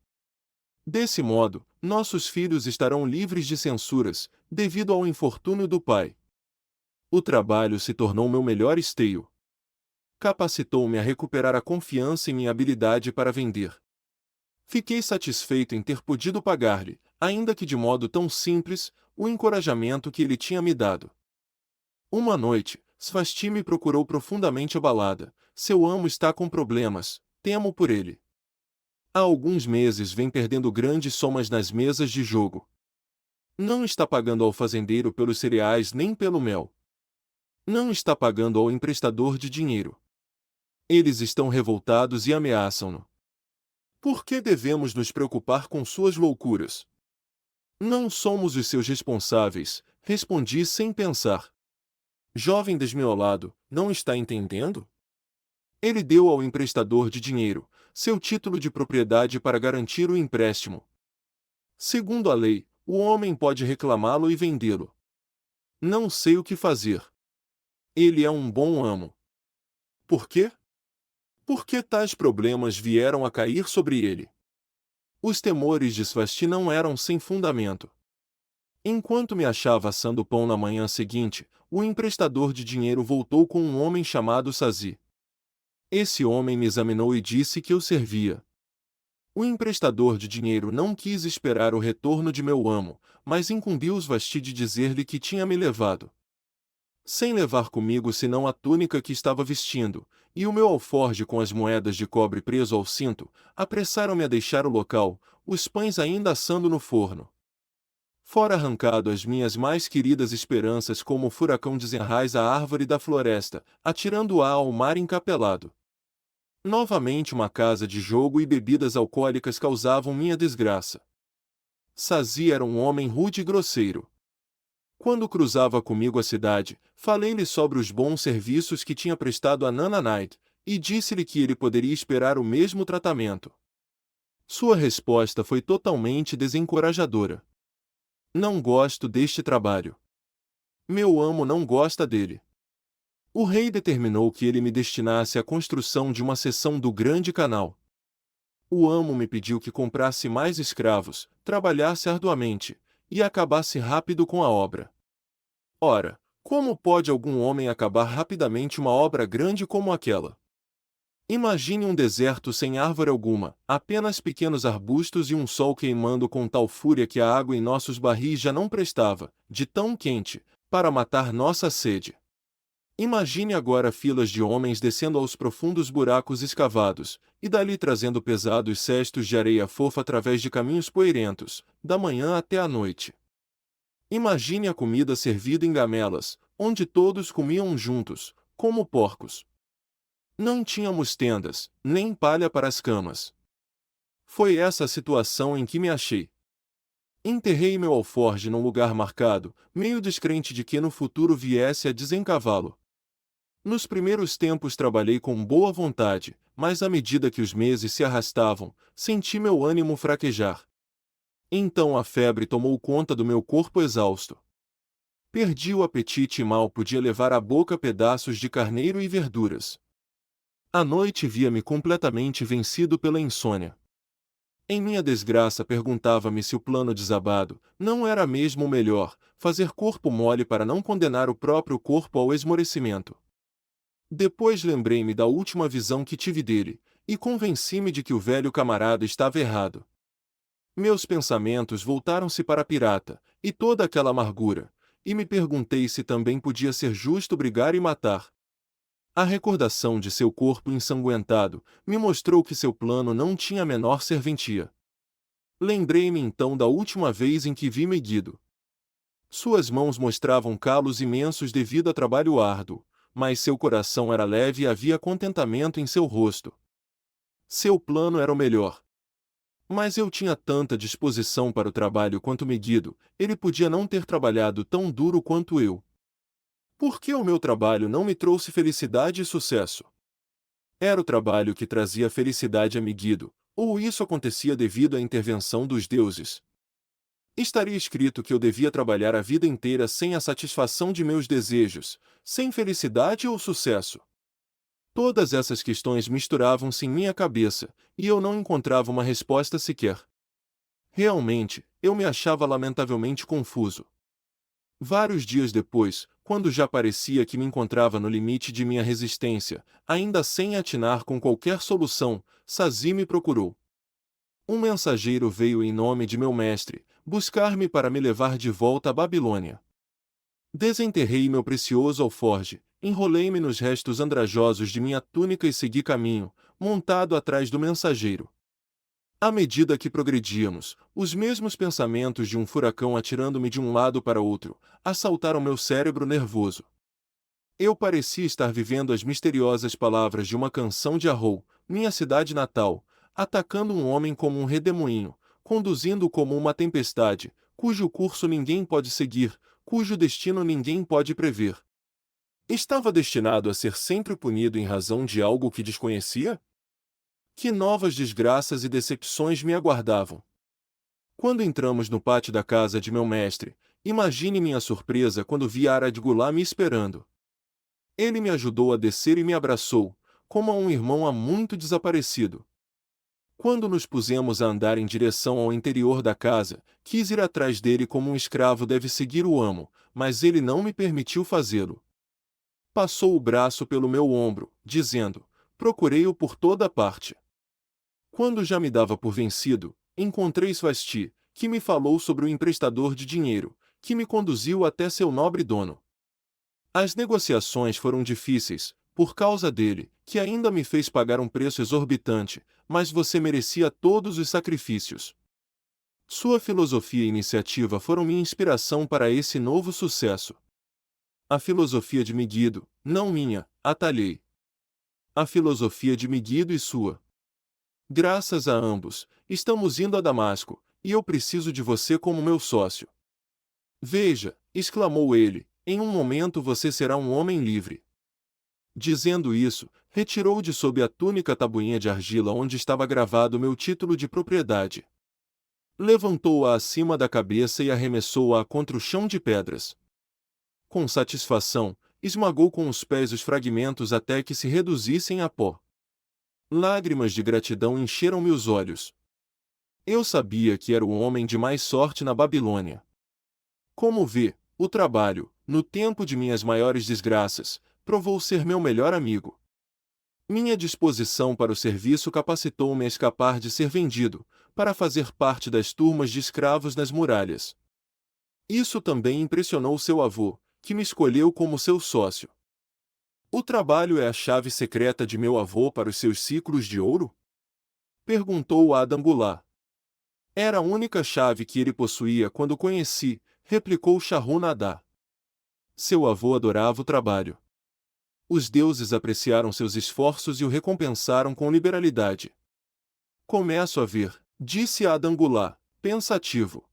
Desse modo, nossos filhos estarão livres de censuras, devido ao infortúnio do pai. O trabalho se tornou meu melhor esteio. Capacitou-me a recuperar a confiança em minha habilidade para vender. Fiquei satisfeito em ter podido pagar-lhe, ainda que de modo tão simples, o encorajamento que ele tinha me dado. Uma noite, Svasti me procurou profundamente abalada. Seu amo está com problemas, temo por ele. Há alguns meses vem perdendo grandes somas nas mesas de jogo. Não está pagando ao fazendeiro pelos cereais nem pelo mel. Não está pagando ao emprestador de dinheiro. Eles estão revoltados e ameaçam-no. Por que devemos nos preocupar com suas loucuras? Não somos os seus responsáveis, respondi sem pensar. Jovem desmiolado, não está entendendo? Ele deu ao emprestador de dinheiro seu título de propriedade para garantir o empréstimo. Segundo a lei, o homem pode reclamá-lo e vendê-lo. Não sei o que fazer. Ele é um bom amo. Por quê? Porque tais problemas vieram a cair sobre ele. Os temores de Svasti não eram sem fundamento. Enquanto me achava assando pão na manhã seguinte, o emprestador de dinheiro voltou com um homem chamado Sazi. Esse homem me examinou e disse que eu servia. O emprestador de dinheiro não quis esperar o retorno de meu amo, mas incumbiu Svasti de dizer-lhe que tinha me levado. Sem levar comigo senão a túnica que estava vestindo, e o meu alforje com as moedas de cobre preso ao cinto, apressaram-me a deixar o local, os pães ainda assando no forno. Fora arrancado as minhas mais queridas esperanças como o furacão desenraiza a árvore da floresta, atirando-a ao mar encapelado. Novamente uma casa de jogo e bebidas alcoólicas causavam minha desgraça. Sazi era um homem rude e grosseiro. Quando cruzava comigo a cidade, falei-lhe sobre os bons serviços que tinha prestado a Nana Knight, e disse-lhe que ele poderia esperar o mesmo tratamento. Sua resposta foi totalmente desencorajadora. Não gosto deste trabalho. Meu amo não gosta dele. O rei determinou que ele me destinasse à construção de uma seção do Grande Canal. O amo me pediu que comprasse mais escravos, trabalhasse arduamente, e acabasse rápido com a obra. Ora, como pode algum homem acabar rapidamente uma obra grande como aquela? Imagine um deserto sem árvore alguma, apenas pequenos arbustos e um sol queimando com tal fúria que a água em nossos barris já não prestava, de tão quente, para matar nossa sede. Imagine agora filas de homens descendo aos profundos buracos escavados, e dali trazendo pesados cestos de areia fofa através de caminhos poeirentos, da manhã até a noite. Imagine a comida servida em gamelas, onde todos comiam juntos, como porcos. Não tínhamos tendas, nem palha para as camas. Foi essa a situação em que me achei. Enterrei meu alforje num lugar marcado, meio descrente de que no futuro viesse a desencavá-lo. Nos primeiros tempos trabalhei com boa vontade, mas à medida que os meses se arrastavam, senti meu ânimo fraquejar. Então a febre tomou conta do meu corpo exausto. Perdi o apetite e mal podia levar à boca pedaços de carneiro e verduras. À noite via-me completamente vencido pela insônia. Em minha desgraça perguntava-me se o plano desabado não era mesmo o melhor, fazer corpo mole para não condenar o próprio corpo ao esmorecimento. Depois lembrei-me da última visão que tive dele, e convenci-me de que o velho camarada estava errado. Meus pensamentos voltaram-se para a pirata, e toda aquela amargura, e me perguntei se também podia ser justo brigar e matar. A recordação de seu corpo ensanguentado me mostrou que seu plano não tinha a menor serventia. Lembrei-me então da última vez em que vi Megiddo. Suas mãos mostravam calos imensos devido a trabalho árduo, mas seu coração era leve e havia contentamento em seu rosto. Seu plano era o melhor. Mas eu tinha tanta disposição para o trabalho quanto Megiddo, ele podia não ter trabalhado tão duro quanto eu. Por que o meu trabalho não me trouxe felicidade e sucesso? Era o trabalho que trazia felicidade a Megiddo, ou isso acontecia devido à intervenção dos deuses? Estaria escrito que eu devia trabalhar a vida inteira sem a satisfação de meus desejos, sem felicidade ou sucesso. Todas essas questões misturavam-se em minha cabeça, e eu não encontrava uma resposta sequer. Realmente, eu me achava lamentavelmente confuso. Vários dias depois, quando já parecia que me encontrava no limite de minha resistência, ainda sem atinar com qualquer solução, Sazi me procurou. Um mensageiro veio em nome de meu mestre, buscar-me para me levar de volta à Babilônia. Desenterrei meu precioso alforje, enrolei-me nos restos andrajosos de minha túnica e segui caminho, montado atrás do mensageiro. À medida que progredíamos, os mesmos pensamentos de um furacão atirando-me de um lado para outro, assaltaram meu cérebro nervoso. Eu parecia estar vivendo as misteriosas palavras de uma canção de Arrou, minha cidade natal, atacando um homem como um redemoinho, conduzindo-o como uma tempestade, cujo curso ninguém pode seguir, cujo destino ninguém pode prever. Estava destinado a ser sempre punido em razão de algo que desconhecia? Que novas desgraças e decepções me aguardavam! Quando entramos no pátio da casa de meu mestre, imagine minha surpresa quando vi Arad-Gulá me esperando. Ele me ajudou a descer e me abraçou, como a um irmão há muito desaparecido. Quando nos pusemos a andar em direção ao interior da casa, quis ir atrás dele como um escravo deve seguir o amo, mas ele não me permitiu fazê-lo. Passou o braço pelo meu ombro, dizendo: procurei-o por toda parte. Quando já me dava por vencido, encontrei Svasti, que me falou sobre o emprestador de dinheiro, que me conduziu até seu nobre dono. As negociações foram difíceis, por causa dele, que ainda me fez pagar um preço exorbitante, mas você merecia todos os sacrifícios. Sua filosofia e iniciativa foram minha inspiração para esse novo sucesso. A filosofia de Megiddo, não minha, atalhei. A filosofia de Megiddo e sua. Graças a ambos, estamos indo a Damasco, e eu preciso de você como meu sócio. Veja, exclamou ele, em um momento você será um homem livre. Dizendo isso, retirou de sob a túnica a tabuinha de argila onde estava gravado meu título de propriedade. Levantou-a acima da cabeça e arremessou-a contra o chão de pedras. Com satisfação, esmagou com os pés os fragmentos até que se reduzissem a pó. Lágrimas de gratidão encheram-me os olhos. Eu sabia que era o homem de mais sorte na Babilônia. Como vê, o trabalho, no tempo de minhas maiores desgraças, provou ser meu melhor amigo. Minha disposição para o serviço capacitou-me a escapar de ser vendido, para fazer parte das turmas de escravos nas muralhas. Isso também impressionou seu avô, que me escolheu como seu sócio. O trabalho é a chave secreta de meu avô para os seus ciclos de ouro? Perguntou Adangulá. Era a única chave que ele possuía quando o conheci, replicou Shahunadá. Seu avô adorava o trabalho. Os deuses apreciaram seus esforços e o recompensaram com liberalidade. Começo a ver, disse Adangulá, pensativo.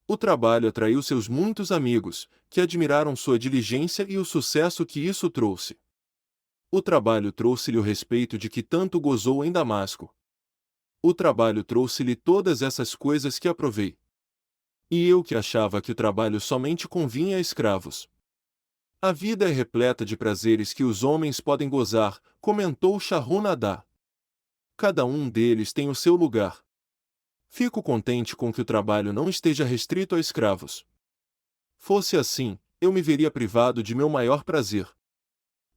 O trabalho atraiu seus muitos amigos, que admiraram sua diligência e o sucesso que isso trouxe. O trabalho trouxe-lhe o respeito de que tanto gozou em Damasco. O trabalho trouxe-lhe todas essas coisas que aprovei. E eu que achava que o trabalho somente convinha a escravos. A vida é repleta de prazeres que os homens podem gozar, comentou Shahunadá. Cada um deles tem o seu lugar. Fico contente com que o trabalho não esteja restrito a escravos. Fosse assim, eu me veria privado de meu maior prazer.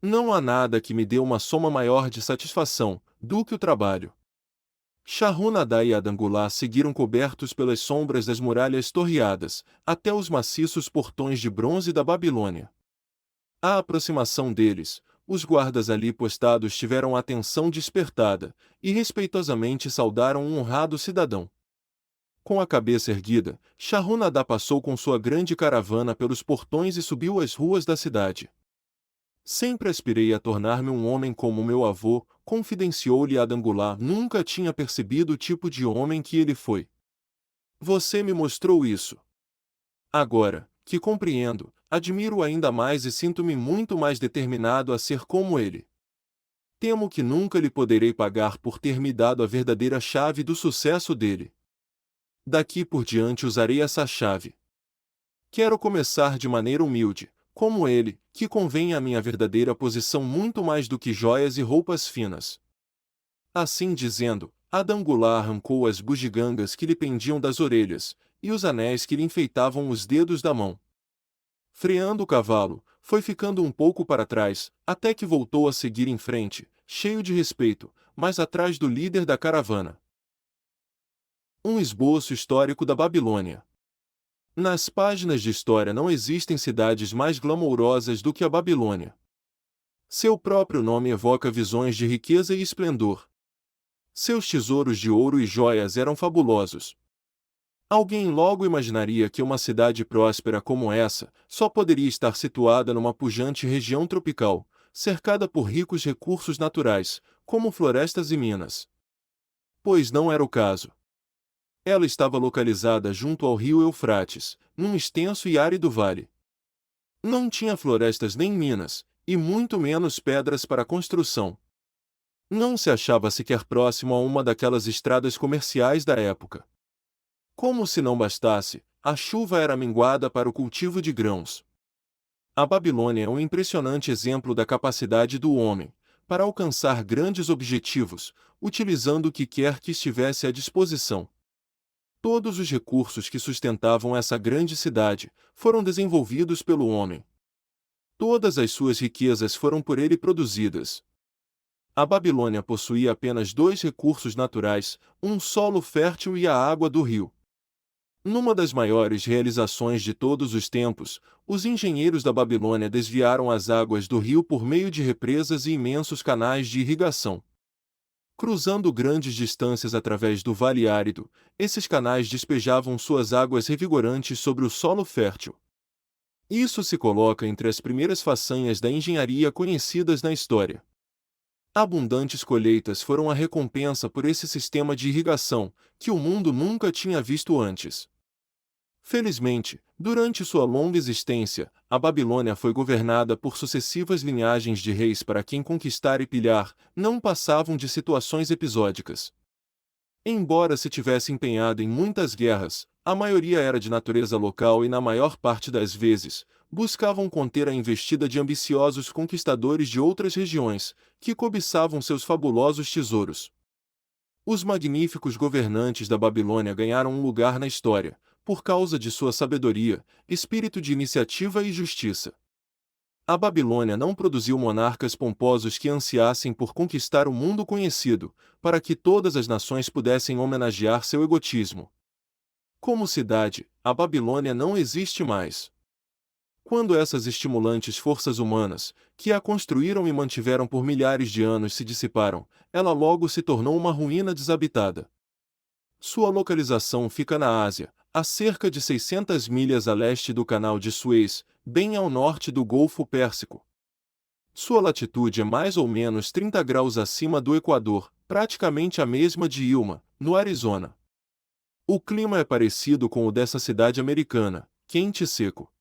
Não há nada que me dê uma soma maior de satisfação do que o trabalho. Shahunadá e Adangulá seguiram cobertos pelas sombras das muralhas torreadas, até os maciços portões de bronze da Babilônia. À aproximação deles, os guardas ali postados tiveram a atenção despertada, e respeitosamente saudaram um honrado cidadão. Com a cabeça erguida, Shahunadá passou com sua grande caravana pelos portões e subiu as ruas da cidade. Sempre aspirei a tornar-me um homem como meu avô, confidenciou-lhe Adangulá. Nunca tinha percebido o tipo de homem que ele foi. Você me mostrou isso. Agora, que compreendo, admiro-o ainda mais e sinto-me muito mais determinado a ser como ele. Temo que nunca lhe poderei pagar por ter me dado a verdadeira chave do sucesso dele. Daqui por diante usarei essa chave. Quero começar de maneira humilde, como ele, que convém à minha verdadeira posição muito mais do que joias e roupas finas. Assim dizendo, Adangulá arrancou as bugigangas que lhe pendiam das orelhas, e os anéis que lhe enfeitavam os dedos da mão. Freando o cavalo, foi ficando um pouco para trás, até que voltou a seguir em frente, cheio de respeito, mas atrás do líder da caravana. Um esboço histórico da Babilônia. Nas páginas de história não existem cidades mais glamourosas do que a Babilônia. Seu próprio nome evoca visões de riqueza e esplendor. Seus tesouros de ouro e joias eram fabulosos. Alguém logo imaginaria que uma cidade próspera como essa só poderia estar situada numa pujante região tropical, cercada por ricos recursos naturais, como florestas e minas. Pois não era o caso. Ela estava localizada junto ao rio Eufrates, num extenso e árido vale. Não tinha florestas nem minas, e muito menos pedras para construção. Não se achava sequer próximo a uma daquelas estradas comerciais da época. Como se não bastasse, a chuva era minguada para o cultivo de grãos. A Babilônia é um impressionante exemplo da capacidade do homem para alcançar grandes objetivos, utilizando o que quer que estivesse à disposição. Todos os recursos que sustentavam essa grande cidade foram desenvolvidos pelo homem. Todas as suas riquezas foram por ele produzidas. A Babilônia possuía apenas dois recursos naturais, um solo fértil e a água do rio. Numa das maiores realizações de todos os tempos, os engenheiros da Babilônia desviaram as águas do rio por meio de represas e imensos canais de irrigação. Cruzando grandes distâncias através do vale árido, esses canais despejavam suas águas revigorantes sobre o solo fértil. Isso se coloca entre as primeiras façanhas da engenharia conhecidas na história. Abundantes colheitas foram a recompensa por esse sistema de irrigação, que o mundo nunca tinha visto antes. Felizmente, durante sua longa existência, a Babilônia foi governada por sucessivas linhagens de reis para quem conquistar e pilhar não passavam de situações episódicas. Embora se tivesse empenhado em muitas guerras, a maioria era de natureza local e na maior parte das vezes, buscavam conter a investida de ambiciosos conquistadores de outras regiões, que cobiçavam seus fabulosos tesouros. Os magníficos governantes da Babilônia ganharam um lugar na história, por causa de sua sabedoria, espírito de iniciativa e justiça. A Babilônia não produziu monarcas pomposos que ansiassem por conquistar o mundo conhecido, para que todas as nações pudessem homenagear seu egotismo. Como cidade, a Babilônia não existe mais. Quando essas estimulantes forças humanas, que a construíram e mantiveram por milhares de anos se dissiparam, ela logo se tornou uma ruína desabitada. Sua localização fica na Ásia, a cerca de 600 milhas a leste do Canal de Suez, bem ao norte do Golfo Pérsico. Sua latitude é mais ou menos 30 graus acima do Equador, praticamente a mesma de Yuma, no Arizona. O clima é parecido com o dessa cidade americana, quente e seco.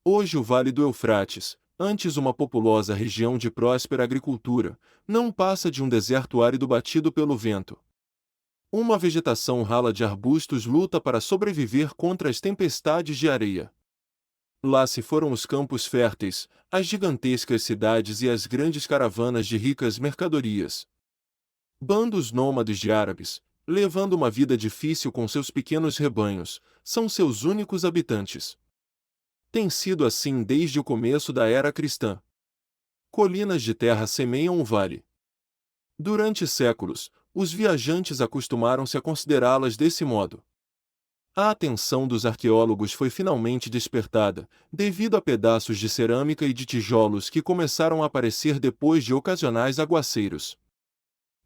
Hoje o Vale do Eufrates, antes uma populosa região de próspera agricultura, não passa de um deserto árido batido pelo vento. Uma vegetação rala de arbustos luta para sobreviver contra as tempestades de areia. Lá se foram os campos férteis, as gigantescas cidades e as grandes caravanas de ricas mercadorias. Bandos nômades de árabes, levando uma vida difícil com seus pequenos rebanhos, são seus únicos habitantes. Tem sido assim desde o começo da era cristã. Colinas de terra semeiam o vale. Durante séculos, os viajantes acostumaram-se a considerá-las desse modo. A atenção dos arqueólogos foi finalmente despertada, devido a pedaços de cerâmica e de tijolos que começaram a aparecer depois de ocasionais aguaceiros.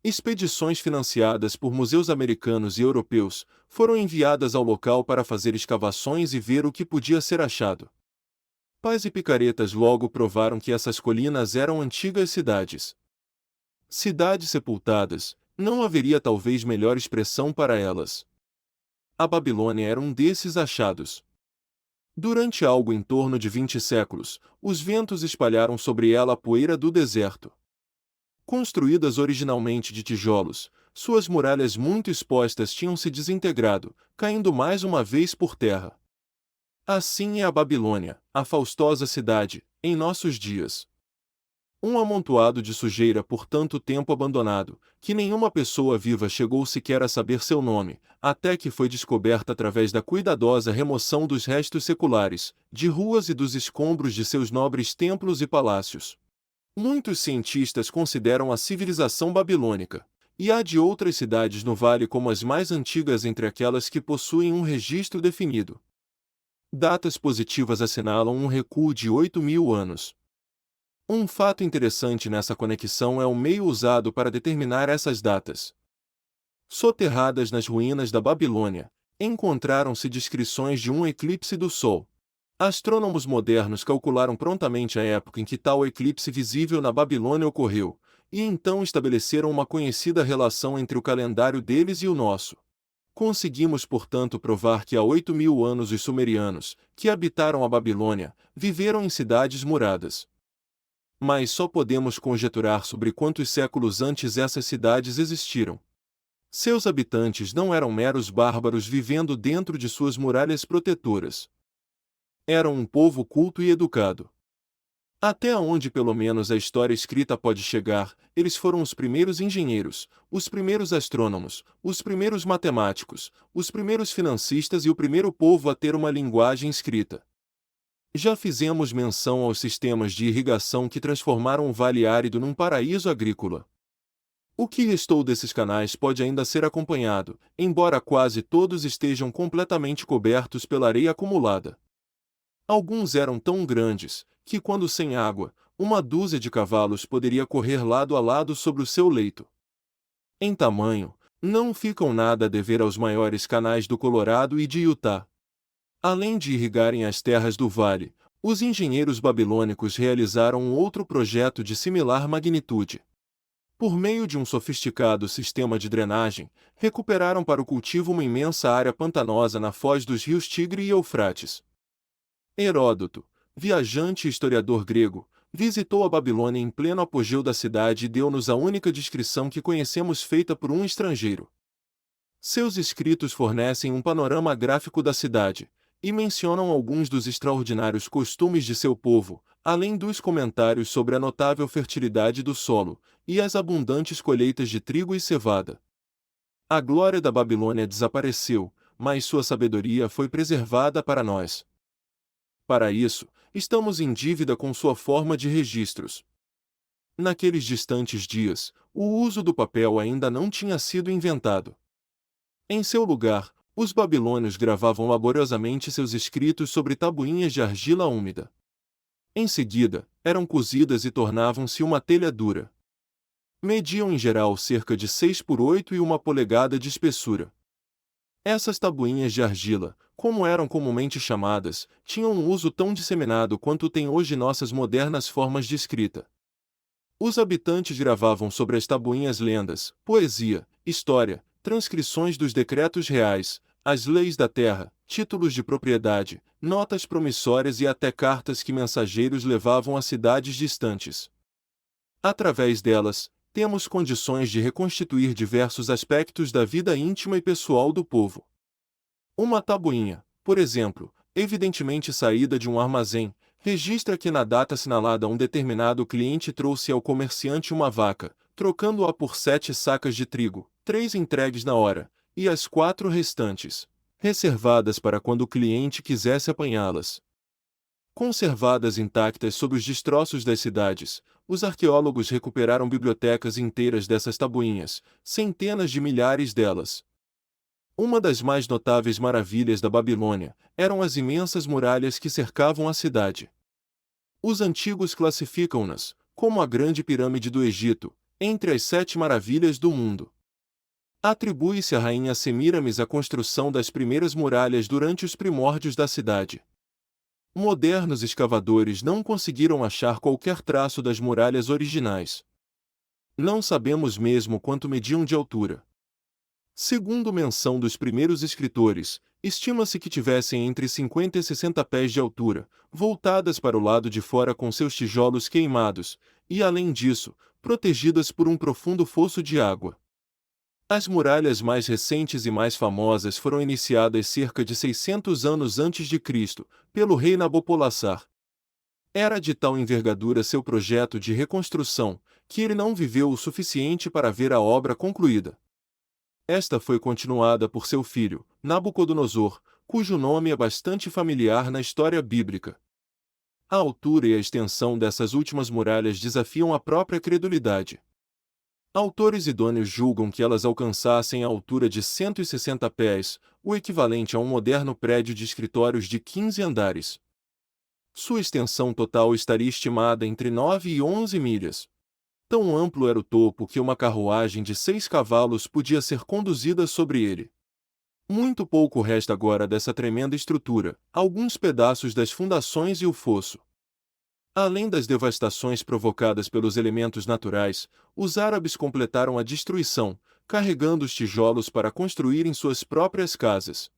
Expedições financiadas por museus americanos e europeus foram enviadas ao local para fazer escavações e ver o que podia ser achado. Pais e picaretas logo provaram que essas colinas eram antigas cidades. Cidades sepultadas, não haveria talvez melhor expressão para elas. A Babilônia era um desses achados. Durante algo em torno de 20 séculos, os ventos espalharam sobre ela a poeira do deserto. Construídas originalmente de tijolos, suas muralhas muito expostas tinham se desintegrado, caindo mais uma vez por terra. Assim é a Babilônia, a faustosa cidade, em nossos dias. Um amontoado de sujeira por tanto tempo abandonado, que nenhuma pessoa viva chegou sequer a saber seu nome, até que foi descoberta através da cuidadosa remoção dos restos seculares, de ruas e dos escombros de seus nobres templos e palácios. Muitos cientistas consideram a civilização babilônica, e há de outras cidades no vale como as mais antigas entre aquelas que possuem um registro definido. Datas positivas assinalam um recuo de 8.000 anos. Um fato interessante nessa conexão é o meio usado para determinar essas datas. Soterradas nas ruínas da Babilônia, encontraram-se descrições de um eclipse do Sol. Astrônomos modernos calcularam prontamente a época em que tal eclipse visível na Babilônia ocorreu, e então estabeleceram uma conhecida relação entre o calendário deles e o nosso. Conseguimos, portanto, provar que há 8.000 anos os sumerianos, que habitaram a Babilônia, viveram em cidades muradas. Mas só podemos conjecturar sobre quantos séculos antes essas cidades existiram. Seus habitantes não eram meros bárbaros vivendo dentro de suas muralhas protetoras. Eram um povo culto e educado. Até onde pelo menos a história escrita pode chegar, eles foram os primeiros engenheiros, os primeiros astrônomos, os primeiros matemáticos, os primeiros financistas e o primeiro povo a ter uma linguagem escrita. Já fizemos menção aos sistemas de irrigação que transformaram o Vale Árido num paraíso agrícola. O que restou desses canais pode ainda ser acompanhado, embora quase todos estejam completamente cobertos pela areia acumulada. Alguns eram tão grandes, que quando sem água, uma dúzia de cavalos poderia correr lado a lado sobre o seu leito. Em tamanho, não ficam nada a dever aos maiores canais do Colorado e de Utah. Além de irrigarem as terras do vale, os engenheiros babilônicos realizaram um outro projeto de similar magnitude. Por meio de um sofisticado sistema de drenagem, recuperaram para o cultivo uma imensa área pantanosa na foz dos rios Tigre e Eufrates. Heródoto, viajante e historiador grego, visitou a Babilônia em pleno apogeu da cidade e deu-nos a única descrição que conhecemos feita por um estrangeiro. Seus escritos fornecem um panorama gráfico da cidade, e mencionam alguns dos extraordinários costumes de seu povo, além dos comentários sobre a notável fertilidade do solo, e as abundantes colheitas de trigo e cevada. A glória da Babilônia desapareceu, mas sua sabedoria foi preservada para nós. Para isso, estamos em dívida com sua forma de registros. Naqueles distantes dias, o uso do papel ainda não tinha sido inventado. Em seu lugar, os babilônios gravavam laboriosamente seus escritos sobre tabuinhas de argila úmida. Em seguida, eram cozidas e tornavam-se uma telha dura. Mediam em geral cerca de 6 por 8 e 1 polegada de espessura. Essas tabuinhas de argila, como eram comumente chamadas, tinham um uso tão disseminado quanto têm hoje nossas modernas formas de escrita. Os habitantes gravavam sobre as tabuinhas lendas, poesia, história, transcrições dos decretos reais, as leis da terra, títulos de propriedade, notas promissórias e até cartas que mensageiros levavam a cidades distantes. Através delas, temos condições de reconstituir diversos aspectos da vida íntima e pessoal do povo. Uma tabuinha, por exemplo, evidentemente saída de um armazém, registra que na data assinalada um determinado cliente trouxe ao comerciante uma vaca, trocando-a por 7 sacas de trigo, 3 entregues na hora, e as 4 restantes, reservadas para quando o cliente quisesse apanhá-las. Conservadas intactas sob os destroços das cidades, os arqueólogos recuperaram bibliotecas inteiras dessas tabuinhas, centenas de milhares delas. Uma das mais notáveis maravilhas da Babilônia eram as imensas muralhas que cercavam a cidade. Os antigos classificam-nas, como a Grande Pirâmide do Egito, entre as 7 maravilhas do mundo. Atribui-se à rainha Semíramis a construção das primeiras muralhas durante os primórdios da cidade. Modernos escavadores não conseguiram achar qualquer traço das muralhas originais. Não sabemos mesmo quanto mediam de altura. Segundo menção dos primeiros escritores, estima-se que tivessem entre 50 e 60 pés de altura, voltadas para o lado de fora com seus tijolos queimados, e além disso, protegidas por um profundo fosso de água. As muralhas mais recentes e mais famosas foram iniciadas cerca de 600 anos antes de Cristo, pelo rei Nabopolassar. Era de tal envergadura seu projeto de reconstrução, que ele não viveu o suficiente para ver a obra concluída. Esta foi continuada por seu filho, Nabucodonosor, cujo nome é bastante familiar na história bíblica. A altura e a extensão dessas últimas muralhas desafiam a própria credulidade. Autores idôneos julgam que elas alcançassem a altura de 160 pés, o equivalente a um moderno prédio de escritórios de 15 andares. Sua extensão total estaria estimada entre 9 e 11 milhas. Tão amplo era o topo que uma carruagem de 6 cavalos podia ser conduzida sobre ele. Muito pouco resta agora dessa tremenda estrutura, alguns pedaços das fundações e o fosso. Além das devastações provocadas pelos elementos naturais, os árabes completaram a destruição, carregando os tijolos para construírem suas próprias casas.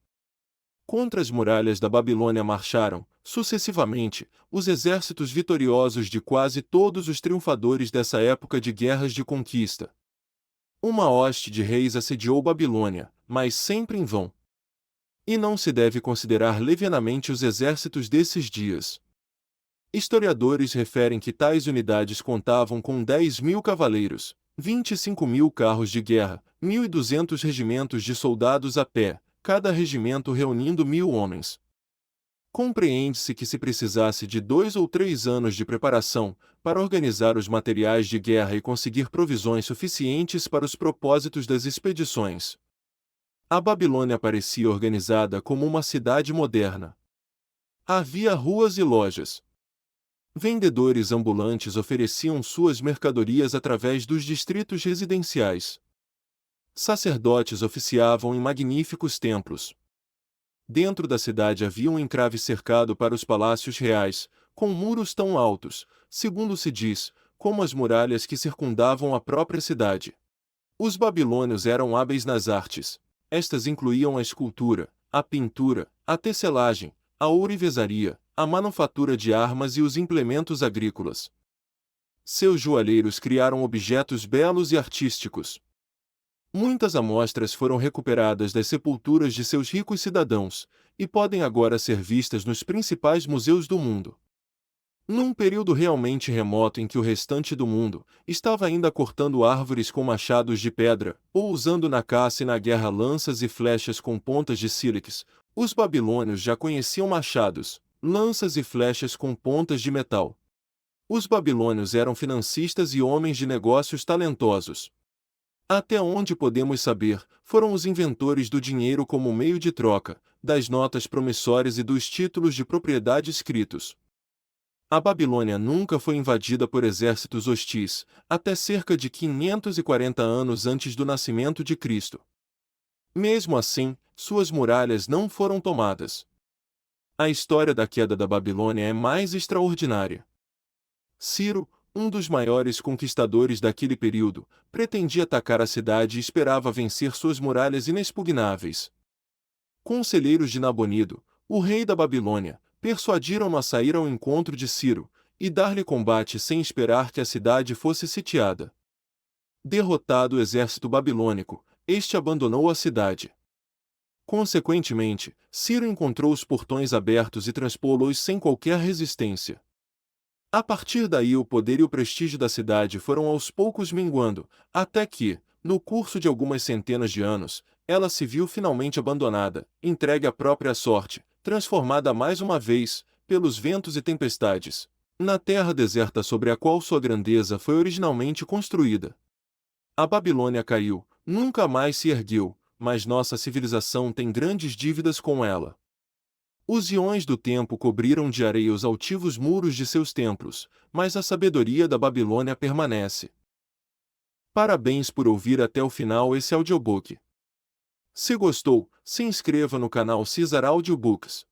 Contra as muralhas da Babilônia marcharam, sucessivamente, os exércitos vitoriosos de quase todos os triunfadores dessa época de guerras de conquista. Uma hoste de reis assediou Babilônia, mas sempre em vão. E não se deve considerar levianamente os exércitos desses dias. Historiadores referem que tais unidades contavam com 10.000 cavaleiros, 25.000 carros de guerra, 1.200 regimentos de soldados a pé, cada regimento reunindo 1.000 homens. Compreende-se que se precisasse de 2 ou 3 anos de preparação, para organizar os materiais de guerra e conseguir provisões suficientes para os propósitos das expedições. A Babilônia parecia organizada como uma cidade moderna. Havia ruas e lojas. Vendedores ambulantes ofereciam suas mercadorias através dos distritos residenciais. Sacerdotes oficiavam em magníficos templos. Dentro da cidade havia um encrave cercado para os palácios reais, com muros tão altos, segundo se diz, como as muralhas que circundavam a própria cidade. Os babilônios eram hábeis nas artes. Estas incluíam a escultura, a pintura, a tecelagem, a ourivesaria, a manufatura de armas e os implementos agrícolas. Seus joalheiros criaram objetos belos e artísticos. Muitas amostras foram recuperadas das sepulturas de seus ricos cidadãos, e podem agora ser vistas nos principais museus do mundo. Num período realmente remoto em que o restante do mundo estava ainda cortando árvores com machados de pedra, ou usando na caça e na guerra lanças e flechas com pontas de sílex, os babilônios já conheciam machados, lanças e flechas com pontas de metal. Os babilônios eram financistas e homens de negócios talentosos. Até onde podemos saber, foram os inventores do dinheiro como meio de troca, das notas promissórias e dos títulos de propriedade escritos. A Babilônia nunca foi invadida por exércitos hostis, até cerca de 540 anos antes do nascimento de Cristo. Mesmo assim, suas muralhas não foram tomadas. A história da queda da Babilônia é mais extraordinária. Ciro, um dos maiores conquistadores daquele período, pretendia atacar a cidade e esperava vencer suas muralhas inexpugnáveis. Conselheiros de Nabonido, o rei da Babilônia, persuadiram-no a sair ao encontro de Ciro, e dar-lhe combate sem esperar que a cidade fosse sitiada. Derrotado o exército babilônico, este abandonou a cidade. Consequentemente, Ciro encontrou os portões abertos e transpô-los sem qualquer resistência. A partir daí o poder e o prestígio da cidade foram aos poucos minguando, até que, no curso de algumas centenas de anos, ela se viu finalmente abandonada, entregue à própria sorte, transformada mais uma vez, pelos ventos e tempestades, na terra deserta sobre a qual sua grandeza foi originalmente construída. A Babilônia caiu, nunca mais se ergueu, mas nossa civilização tem grandes dívidas com ela. Os íons do tempo cobriram de areia os altivos muros de seus templos, mas a sabedoria da Babilônia permanece. Parabéns por ouvir até o final esse audiobook. Se gostou, se inscreva no canal Cesar Audiobooks.